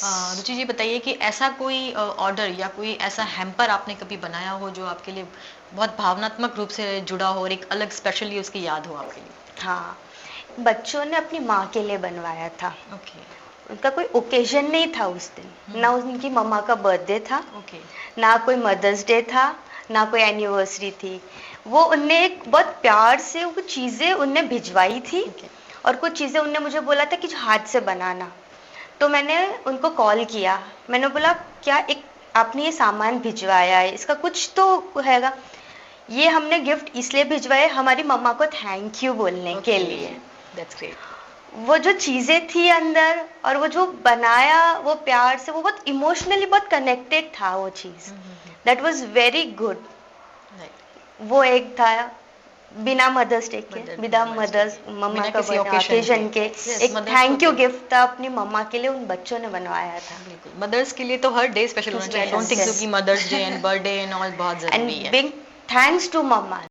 रुचि जी बताइए कि ऐसा कोई ऑर्डर या कोई ऐसा हैम्पर आपने कभी बनाया हो जो आपके लिए बहुत भावनात्मक रूप से जुड़ा हो और एक अलग स्पेशली उसकी याद हो आपके लिए? हाँ, बच्चों ने अपनी माँ के लिए बनवाया था। ओके। उनका कोई ओकेजन नहीं था उस दिन, ना उनकी मम्मा का बर्थडे था, ओके। ना कोई मदर्स डे था, ना कोई एनिवर्सरी थी। वो उनने एक बहुत प्यार से वो चीज़ें उनने भिजवाई थी और कुछ चीज़ें उनने मुझे बोला था कि जो हाथ से बनाना। तो मैंने उनको कॉल किया, मैंने बोला क्या एक आपने ये सामान भिजवाया है, इसका कुछ तो हैगा। ये हमने गिफ्ट इसलिए भिजवाए हमारी मम्मा को थैंक यू बोलने के लिए। That's great. वो जो चीज़ें थी अंदर और वो जो बनाया वो प्यार से, वो बहुत इमोशनली बहुत कनेक्टेड था वो चीज़। That was very good. वो एक था बिना मदर्स डे के, बिना मदर्स मम्मा बिना का किसी ओकेजन के एक मदर्स थैंक को यू तो गिफ्ट था अपनी मम्मा के लिए, उन बच्चों ने बनवाया था। बिल्कुल मदर्स के लिए तो हर डे स्पेशल होना चाहिए। आई डोंट थिंक सो कि mother's day and birthday and all बहुत जरूरी एंड है। Big thanks to mamma.